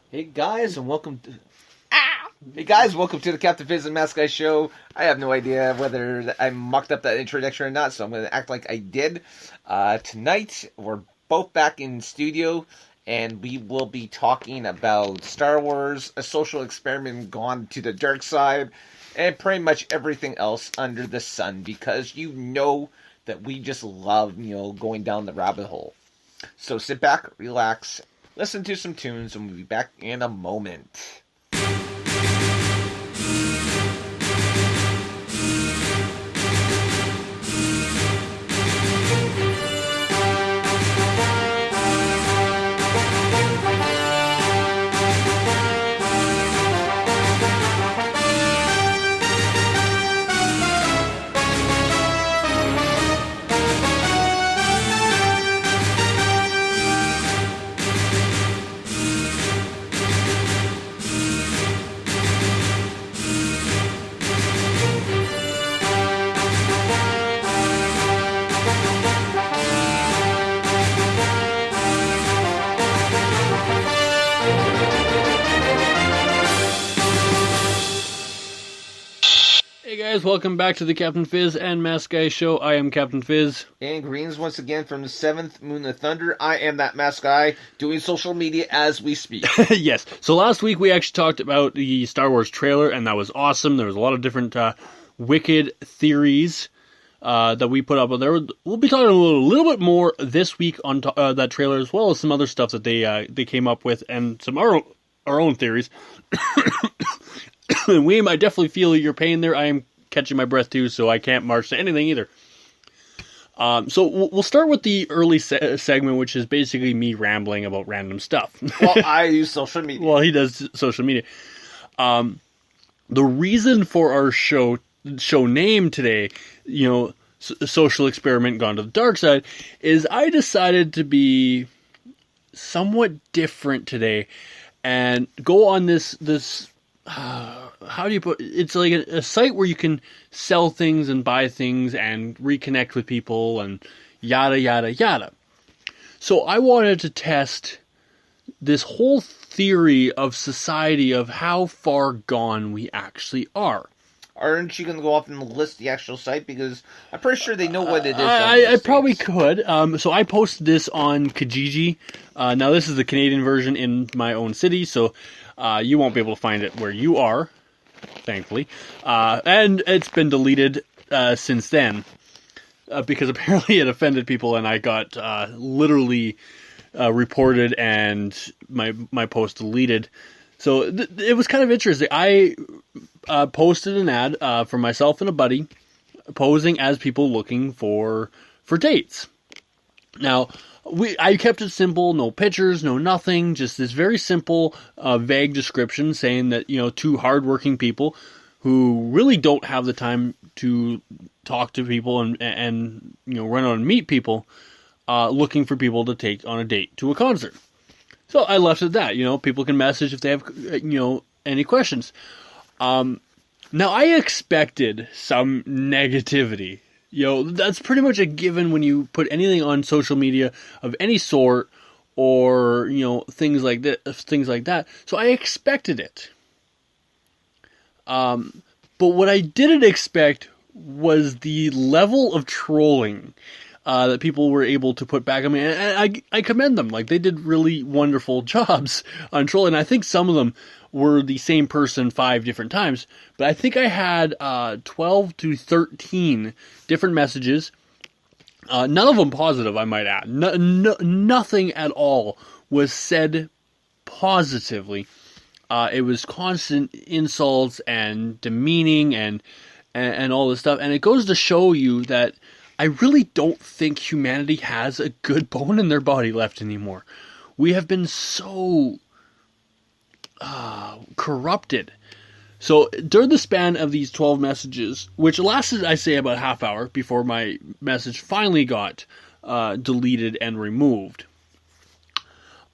Hey guys, and welcome to Hey guys, welcome to the Captain Fizz and Mask Guy show. I have no idea whether I mucked up that introduction or not, so I'm going to act like I did. Tonight, we're both back in studio, and we will be talking about Star Wars, a social experiment gone to the dark side, and pretty much everything else under the sun, because you know that we just love, going down the rabbit hole. So sit back, relax, listen to some tunes, and we'll be back in a moment. Hey guys, welcome back to the Captain Fizz and Mask Guy show. I am Captain Fizz. And greens once again from the 7th Moon of Thunder. I am that Mask Guy doing social media as we speak. Yes, so last week we actually talked about the Star Wars trailer, and that was awesome. There was a lot of different wicked theories that we put up on there. We'll be talking a little bit more this week on that trailer, as well as some other stuff that they came up with, and some our own theories. And William, I definitely feel your pain there. I am catching my breath too, so I can't march to anything either. So we'll start with the early segment, which is basically me rambling about random stuff. Well, I use social media. Well, he does social media. The reason for our show name today, social experiment gone to the dark side, is I decided to be somewhat different today and go on this how do you put it's like a site where you can sell things and buy things and reconnect with people and yada yada yada. So I wanted to test this whole theory of society, of how far gone we actually are. Aren't you going to go off and list the actual site? Because I'm pretty sure they know what it is. I probably could. So I posted this on Kijiji. Now this is the Canadian version in my own city, so you won't be able to find it where you are, thankfully. And it's been deleted since then, because apparently it offended people, and I got literally reported and my post deleted. So it was kind of interesting. I posted an ad for myself and a buddy, posing as people looking for dates. Now, I kept it simple, no pictures, no nothing, just this very simple, vague description saying that, two hardworking people who really don't have the time to talk to people and run out and meet people, looking for people to take on a date to a concert. So I left it at that. People can message if they have, any questions. Now I expected some negativity. That's pretty much a given when you put anything on social media of any sort, or things like that. So I expected it. But what I didn't expect was the level of trolling that people were able to put back. I mean, and I commend them. Like, they did really wonderful jobs on trolling. I think some of them were the same person 5 different times, but I think I had 12 to 13 different messages. None of them positive, I might add. Nothing at all was said positively. It was constant insults and demeaning and all this stuff. And it goes to show you that I really don't think humanity has a good bone in their body left anymore. We have been so corrupted. So during the span of these 12 messages, which lasted, I say, about half hour before my message finally got deleted and removed,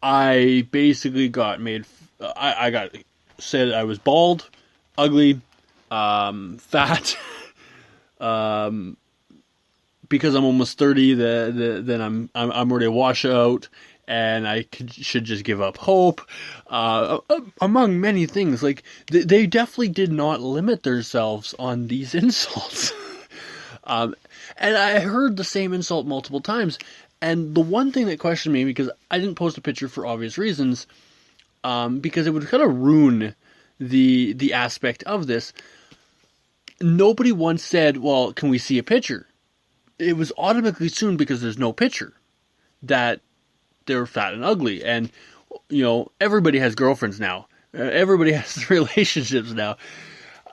I basically got made. I got said I was bald, ugly, fat, because I'm almost 30. Then I'm already a washout, and should just give up hope, among many things. Like, they definitely did not limit themselves on these insults. And I heard the same insult multiple times. And the one thing that questioned me, because I didn't post a picture for obvious reasons, because it would kind of ruin the aspect of this. Nobody once said, well, can we see a picture? It was automatically assumed, because there's no picture, that they're fat and ugly. And, everybody has girlfriends now. Everybody has relationships now.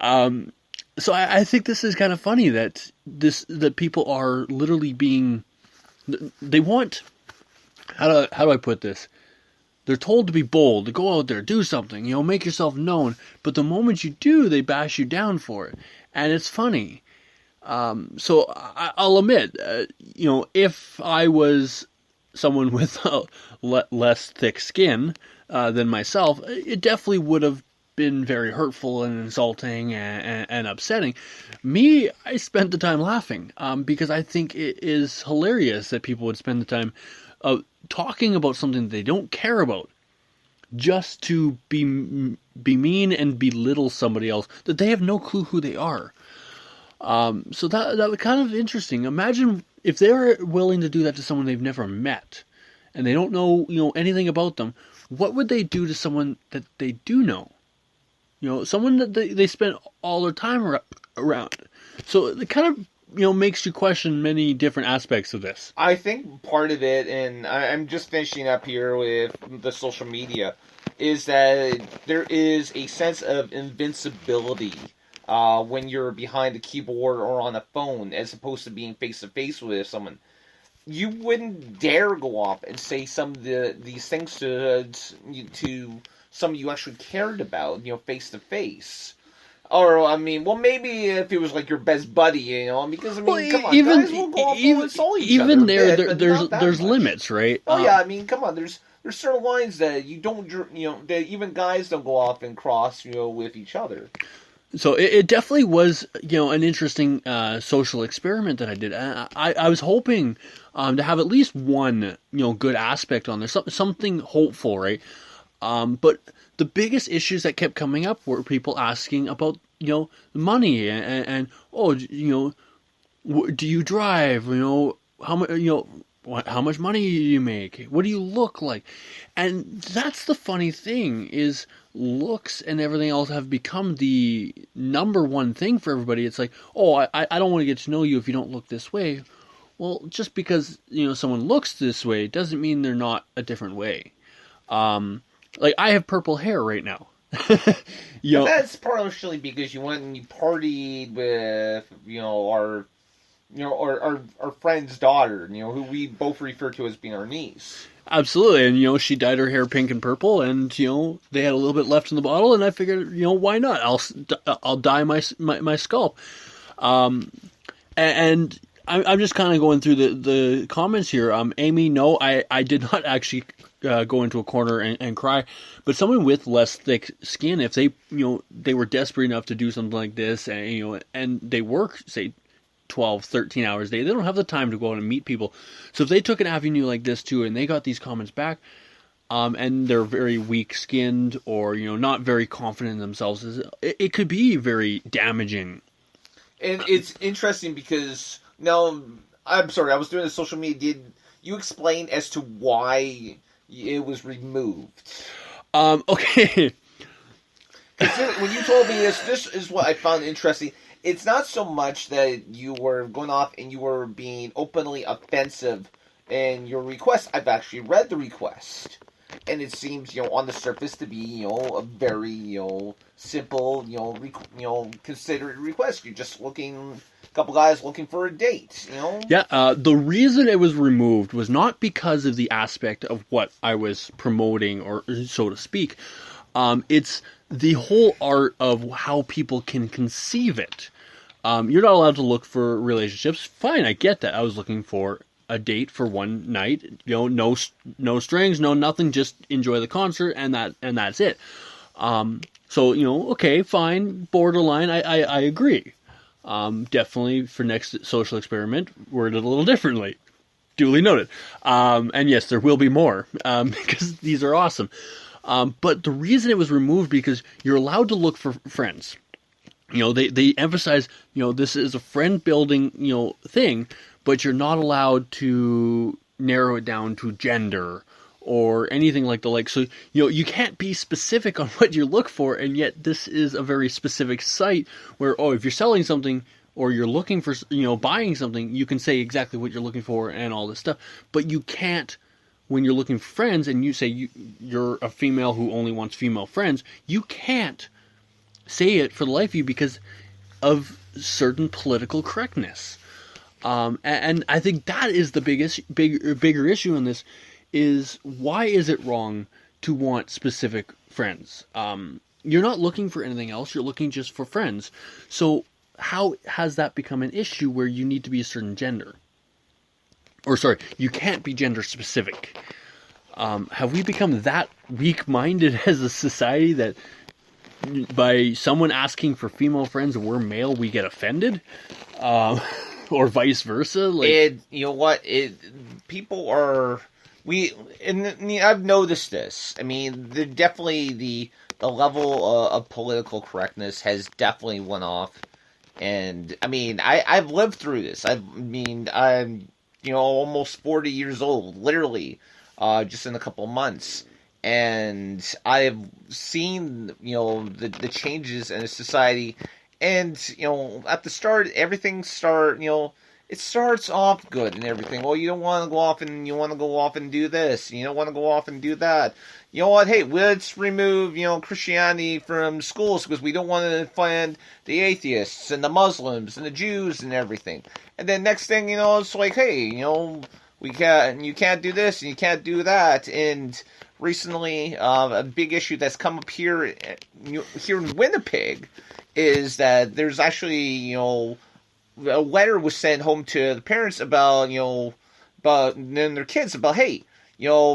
So I think this is kind of funny that people are literally being, they want, how do I put this? They're told to be bold, to go out there, do something, make yourself known. But the moment you do, they bash you down for it. And it's funny. So I'll admit, if I was someone with less thick skin than myself, it definitely would have been very hurtful and insulting and upsetting. Me, I spent the time laughing, because I think it is hilarious that people would spend the time talking about something they don't care about, just to be mean and belittle somebody else that they have no clue who they are. So that was kind of interesting. Imagine if they're willing to do that to someone they've never met, and they don't know anything about them. What would they do to someone that they do know? Someone that they spend all their time around. So it kind of makes you question many different aspects of this. I think part of it, and I'm just finishing up here with the social media, is that there is a sense of invincibility when you're behind a keyboard or on a phone, as opposed to being face-to-face with someone. You wouldn't dare go off and say some of these things to someone you actually cared about, face-to-face. Or, maybe if it was like your best buddy, because, come on, guys will go off and insult each other. Even there's limits, right? Oh, yeah, come on, there's certain lines that you don't, that even guys don't go off and cross, with each other. So it definitely was, an interesting social experiment that I did. I was hoping to have at least one, good aspect on there, something hopeful, right? But the biggest issues that kept coming up were people asking about, money and do you drive? How much money do you make? What do you look like? And that's the funny thing, is looks and everything else have become the number one thing for everybody. It's like, I don't want to get to know you if you don't look this way. Well, just because, someone looks this way doesn't mean they're not a different way. Like, I have purple hair right now. That's partially because you went and you partied with, our friend's daughter, who we both refer to as being our niece. Absolutely, and she dyed her hair pink and purple, and they had a little bit left in the bottle, and I figured, why not? I'll dye my scalp, and I'm just kind of going through the comments here. Amy, no, I did not actually go into a corner and cry, but someone with less thick skin, if they they were desperate enough to do something like this, and and they work, say, 12, 13 hours a day, they don't have the time to go out and meet people. So if they took an avenue like this too, and they got these comments back, and they're very weak-skinned or not very confident in themselves, it could be very damaging. And it's interesting because now, I'm sorry, I was doing the social media. Did you explain as to why it was removed? Okay. When you told me this is what I found interesting. It's not so much that you were going off and you were being openly offensive in your request. I've actually read the request, and it seems, on the surface to be, a very, simple, considerate request. You're just a couple guys looking for a date, Yeah, the reason it was removed was not because of the aspect of what I was promoting, or so to speak. It's the whole art of how people can conceive it. You're not allowed to look for relationships. Fine, I get that. I was looking for a date for one night. No strings, no nothing. Just enjoy the concert, and that's it. So okay, fine, borderline. I agree. Definitely for next social experiment, word it a little differently. Duly noted. And yes, there will be more because these are awesome. But the reason it was removed because you're allowed to look for friends. They emphasize, this is a friend building, thing, but you're not allowed to narrow it down to gender or anything like the like. So, you can't be specific on what you look for, and yet this is a very specific site where, if you're selling something or you're looking for, buying something, you can say exactly what you're looking for and all this stuff. But you can't, when you're looking for friends and you say you're a female who only wants female friends, you can't say it for the life of you because of certain political correctness. And I think that is the bigger issue in this is why is it wrong to want specific friends? You're not looking for anything else. You're looking just for friends. So how has that become an issue where you need to be a certain gender? Or sorry, you can't be gender specific. Have we become that weak-minded as a society that by someone asking for female friends and we're male, we get offended? Or vice versa? You know what? People are... I've noticed this. I mean, definitely the level of political correctness has definitely went off. And, I mean, I've lived through this. I'm almost 40 years old, literally, just in a couple of months. And I've seen, the changes in a society. And, at the start, it starts off good and everything. Well, you don't want to go off and you want to go off and do this. You don't want to go off and do that. You know what? Hey, let's remove, Christianity from schools because we don't want to offend the atheists and the Muslims and the Jews and everything. And then next thing, it's like, hey, you can't do this and you can't do that. And recently, a big issue that's come up here in Winnipeg is that there's actually, a letter was sent home to the parents about their kids about, hey,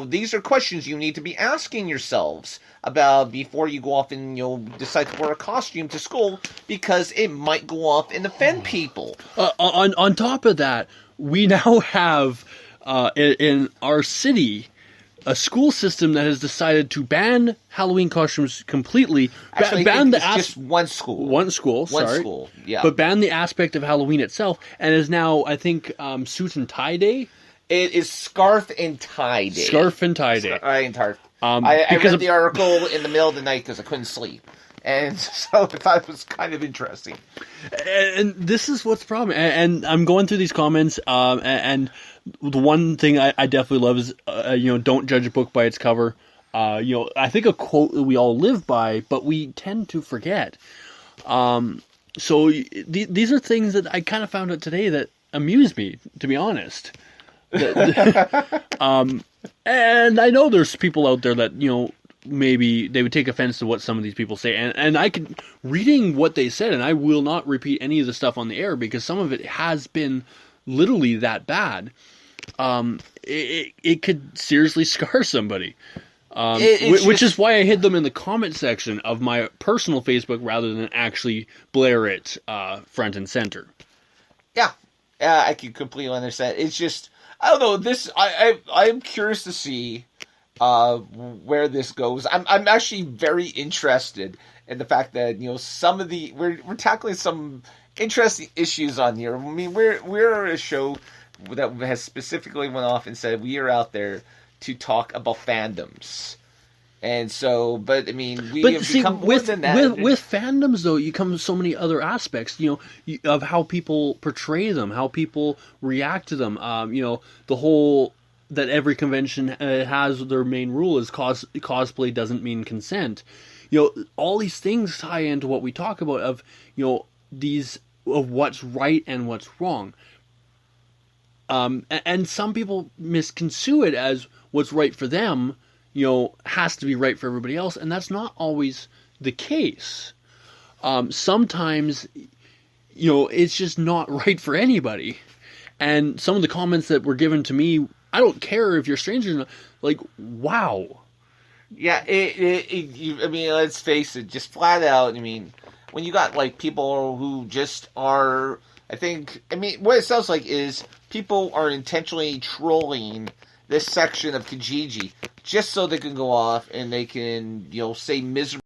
these are questions you need to be asking yourselves about before you go off and, decide to wear a costume to school because it might go off and offend people. On top of that, we now have, in our city, a school system that has decided to ban Halloween costumes completely. Actually, ban the just one school. One school, yeah. But ban the aspect of Halloween itself, and is now, I think, suit and tie day. It is scarf and tie day. Scarf and tie day. I read the article in the middle of the night because I couldn't sleep. And so I thought it was kind of interesting. And this is what's the problem. And I'm going through these comments, and the one thing I definitely love is, don't judge a book by its cover. I think a quote that we all live by, but we tend to forget. So these are things that I kind of found out today that amuse me, to be honest. And I know there's people out there that, maybe they would take offense to what some of these people say. And I could, reading what they said, and I will not repeat any of the stuff on the air because some of it has been literally that bad. It could seriously scar somebody. Which is why I hid them in the comment section of my personal Facebook rather than actually blare it front and center. Yeah, I can completely understand. It's just, I don't know, this, I'm curious to see where this goes. I'm actually very interested in the fact that, some of the, we're tackling some interesting issues on here. I mean, we're a show that has specifically went off and said we are out there to talk about fandoms. And so, but I mean, we have become more than that. With fandoms, though, you come to so many other aspects, of how people portray them, how people react to them. The whole that every convention has their main rule is cosplay doesn't mean consent. All these things tie into what we talk about of, these of what's right and what's wrong. And some people misconstrue it as what's right for them, has to be right for everybody else, and that's not always the case. Sometimes, it's just not right for anybody. And some of the comments that were given to me, I don't care if you're strangers or not, like, wow. Yeah, I mean, let's face it, just flat out, I mean, when you got, like, people who just are I think, I mean, what it sounds like is people are intentionally trolling this section of Kijiji just so they can go off and they can, say miserable